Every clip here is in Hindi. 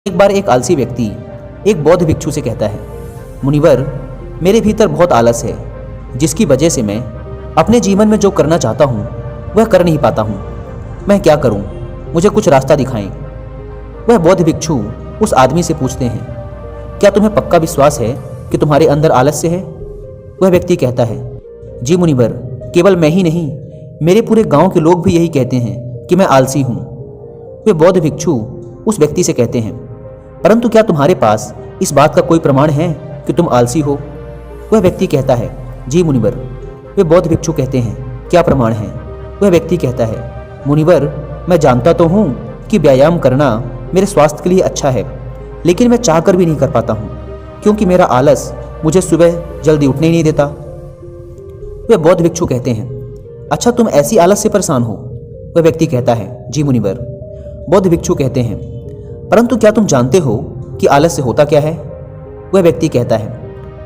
एक बार एक आलसी व्यक्ति एक बौद्ध भिक्षु से कहता है, मुनिवर, मेरे भीतर बहुत आलस है, जिसकी वजह से मैं अपने जीवन में जो करना चाहता हूँ वह कर नहीं पाता हूँ। मैं क्या करूँ? मुझे कुछ रास्ता दिखाएं। वह बौद्ध भिक्षु उस आदमी से पूछते हैं, क्या तुम्हें पक्का विश्वास है कि तुम्हारे अंदर आलस्य है? वह व्यक्ति कहता है, जी मुनिवर, केवल मैं ही नहीं, मेरे पूरे गांव के लोग भी यही कहते हैं कि मैं आलसी हूँ। वे बौद्ध भिक्षु उस व्यक्ति से कहते हैं, परंतु क्या तुम्हारे पास इस बात का कोई प्रमाण है कि तुम आलसी हो? वह व्यक्ति कहता है, जी मुनिवर। वे बौद्ध भिक्षु कहते हैं, क्या प्रमाण है? वह व्यक्ति कहता है, मुनिवर, मैं जानता तो हूँ कि व्यायाम करना मेरे स्वास्थ्य के लिए अच्छा है, लेकिन मैं चाहकर भी नहीं कर पाता हूँ, क्योंकि मेरा आलस मुझे सुबह जल्दी उठने ही नहीं देता। वे बौद्ध भिक्षु कहते हैं, अच्छा, तुम ऐसी आलस से परेशान हो? वह व्यक्ति कहता है, जी मुनिवर। बौद्ध भिक्षु कहते हैं, परंतु क्या तुम जानते हो कि आलस्य होता क्या है? वह व्यक्ति कहता है,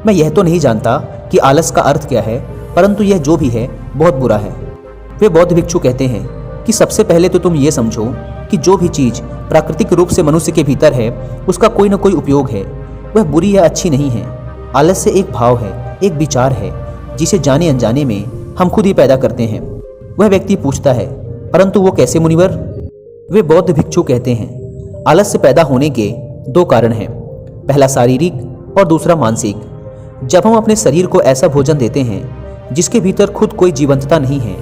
मैं यह तो नहीं जानता कि आलस का अर्थ क्या है, परंतु यह जो भी है बहुत बुरा है। वे बौद्ध भिक्षु कहते हैं कि सबसे पहले तो तुम ये समझो कि जो भी चीज प्राकृतिक रूप से मनुष्य के भीतर है उसका कोई न कोई उपयोग है, वह बुरी या अच्छी नहीं है। आलस्य एक भाव है, एक विचार है, जिसे जाने अनजाने में हम खुद ही पैदा करते हैं। वह व्यक्ति पूछता है, परंतु वो कैसे मुनिवर? वे बौद्ध भिक्षु कहते हैं, आलस्य पैदा होने के दो कारण हैं, पहला शारीरिक और दूसरा मानसिक। जब हम अपने शरीर को ऐसा भोजन देते हैं जिसके भीतर खुद कोई जीवंतता नहीं है,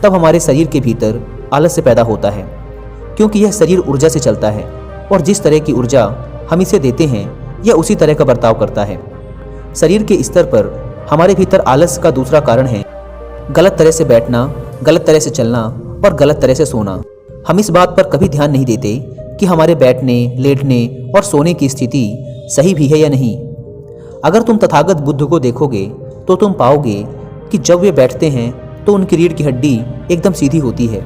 तब हमारे शरीर के भीतर आलस्य पैदा होता है, क्योंकि यह शरीर ऊर्जा से चलता है और जिस तरह की ऊर्जा हम इसे देते हैं यह उसी तरह का बर्ताव करता है। शरीर के स्तर पर हमारे भीतर आलस्य का दूसरा कारण है गलत तरह से बैठना, गलत तरह से चलना और गलत तरह से सोना। हम इस बात पर कभी ध्यान नहीं देते कि हमारे बैठने, लेटने और सोने की स्थिति सही भी है या नहीं। अगर तुम तथागत बुद्ध को देखोगे तो तुम पाओगे कि जब वे बैठते हैं तो उनकी रीढ़ की हड्डी एकदम सीधी होती है,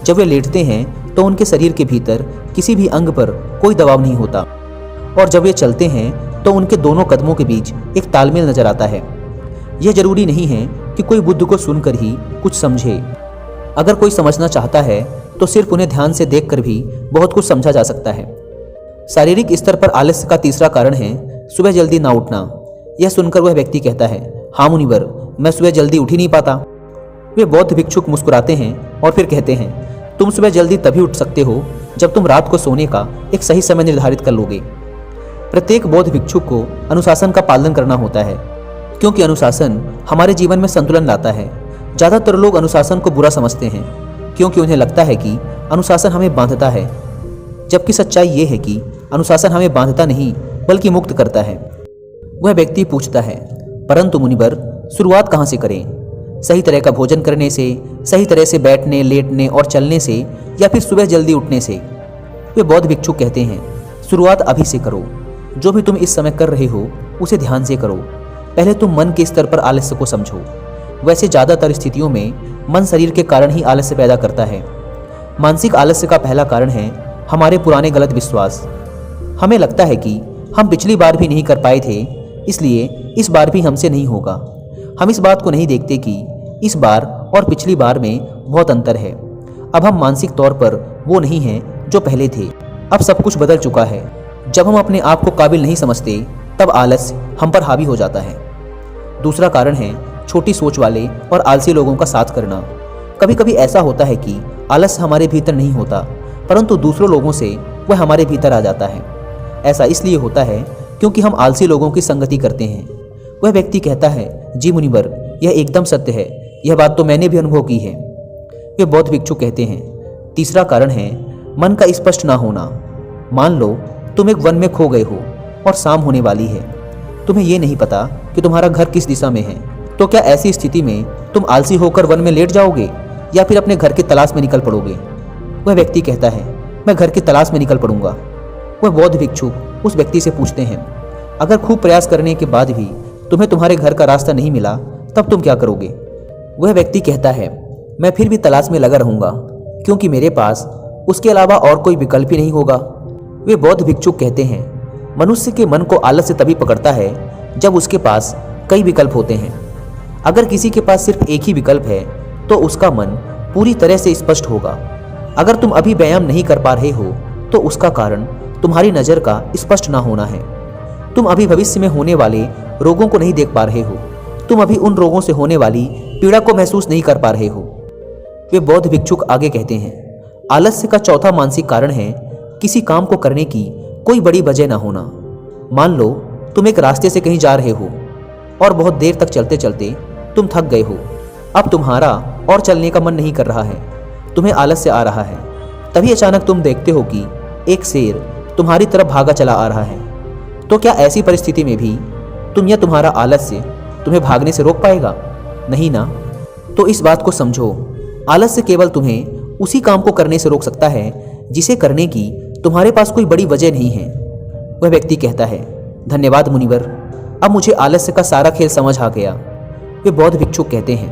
जब वे लेटते हैं तो उनके शरीर के भीतर किसी भी अंग पर कोई दबाव नहीं होता, और जब वे चलते हैं तो उनके दोनों कदमों के बीच एक तालमेल नजर आता है। यह जरूरी नहीं है कि कोई बुद्ध को सुनकर ही कुछ समझे। अगर कोई समझना चाहता है तो सिर्फ उन्हें ध्यान से देखकर भी बहुत कुछ समझा जा सकता है। शारीरिक स्तर पर आलस्य का तीसरा कारण है सुबह जल्दी ना उठना। यह सुनकर वह व्यक्ति कहता है, हाँ मुनिवर, मैं सुबह जल्दी उठ ही नहीं पाता। वे बौद्ध भिक्षुक मुस्कुराते हैं और फिर कहते हैं, तुम सुबह जल्दी तभी उठ सकते हो जब तुम रात को सोने का एक सही समय निर्धारित कर लोगे। प्रत्येक बौद्ध भिक्षुक को अनुशासन का पालन करना होता है, क्योंकि अनुशासन हमारे जीवन में संतुलन लाता है। ज़्यादातर लोग अनुशासन को बुरा समझते हैं, क्योंकि उन्हें लगता है कि अनुशासन हमें बांधता है, जबकि सच्चाई ये है कि अनुशासन हमें बांधता नहीं बल्कि मुक्त करता है। वह व्यक्ति पूछता है, परंतु मुनिवर, शुरुआत कहाँ से करें? सही तरह का भोजन करने से, सही तरह से बैठने, लेटने और चलने से, या फिर सुबह जल्दी उठने से? वे बौद्ध भिक्षु कहते हैं, शुरुआत अभी से करो। जो भी तुम इस समय कर रहे हो उसे ध्यान से करो। पहले तुम मन के स्तर पर आलस्य को समझो। वैसे ज़्यादातर स्थितियों में मन शरीर के कारण ही आलस्य पैदा करता है। मानसिक आलस्य का पहला कारण है हमारे पुराने गलत विश्वास। हमें लगता है कि हम पिछली बार भी नहीं कर पाए थे, इसलिए इस बार भी हमसे नहीं होगा। हम इस बात को नहीं देखते कि इस बार और पिछली बार में बहुत अंतर है। अब हम मानसिक तौर पर वो नहीं हैं जो पहले थे। अब सब कुछ बदल चुका है। जब हम अपने आप को काबिल नहीं समझते तब आलस्य हम पर हावी हो जाता है। दूसरा कारण है छोटी सोच वाले और आलसी लोगों का साथ करना। कभी कभी ऐसा होता है कि आलस्य हमारे भीतर नहीं होता, परंतु दूसरों लोगों से वह हमारे भीतर आ जाता है। ऐसा इसलिए होता है क्योंकि हम आलसी लोगों की संगति करते हैं। वह व्यक्ति कहता है, जी मुनिवर, यह एकदम सत्य है, यह बात तो मैंने भी अनुभव की है। वे बौद्ध भिक्षु कहते हैं, तीसरा कारण है मन का स्पष्ट ना होना। मान लो तुम एक वन में खो गए हो और शाम होने वाली है। तुम्हें यह नहीं पता कि तुम्हारा घर किस दिशा में है, तो क्या ऐसी स्थिति में तुम आलसी होकर वन में लेट जाओगे या फिर अपने घर की तलाश में निकल पड़ोगे? वह व्यक्ति कहता है, मैं घर की तलाश में निकल पड़ूंगा। वह बौद्ध भिक्षु उस व्यक्ति से पूछते हैं, अगर खूब प्रयास करने के बाद भी तुम्हें तुम्हारे घर का रास्ता नहीं मिला तब तुम क्या करोगे? वह व्यक्ति कहता है, मैं फिर भी तलाश में लगा रहूंगा, क्योंकि मेरे पास उसके अलावा और कोई विकल्प ही नहीं होगा। वे बौद्ध भिक्षु कहते हैं, मनुष्य के मन को आलस्य तभी पकड़ता है जब उसके पास कई विकल्प होते हैं। अगर किसी के पास सिर्फ एक ही विकल्प है तो उसका मन पूरी तरह से स्पष्ट होगा। अगर तुम अभी व्यायाम नहीं कर पा रहे हो तो उसका कारण तुम्हारी नज़र का स्पष्ट ना होना है। तुम अभी भविष्य में होने वाले रोगों को नहीं देख पा रहे हो। तुम अभी उन रोगों से होने वाली पीड़ा को महसूस नहीं कर पा रहे हो। वे बौद्ध भिक्षुक आगे कहते हैं, आलस्य का चौथा मानसिक कारण है किसी काम को करने की कोई बड़ी वजह ना होना। मान लो तुम एक रास्ते से कहीं जा रहे हो और बहुत देर तक चलते चलते तुम थक गए हो। अब तुम्हारा और चलने का मन नहीं कर रहा है, तुम्हें आलस्य आ रहा है। तभी अचानक तुम देखते हो कि एक शेर तुम्हारी तरफ भागा चला आ रहा है। तो क्या ऐसी परिस्थिति में भी तुम या तुम्हारा आलस्य तुम्हें भागने से रोक पाएगा? नहीं ना। तो इस बात को समझो, आलस्य केवल तुम्हें उसी काम को करने से रोक सकता है जिसे करने की तुम्हारे पास कोई बड़ी वजह नहीं है। वह व्यक्ति कहता है, धन्यवाद मुनिवर, अब मुझे आलस्य का सारा खेल समझ आ गया। वे बौद्ध भिक्षुक कहते हैं,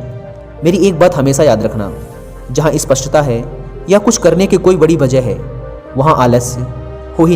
मेरी एक बात हमेशा याद रखना, जहाँ स्पष्टता है या कुछ करने की कोई बड़ी वजह है, वहाँ आलस्य हो ही नहीं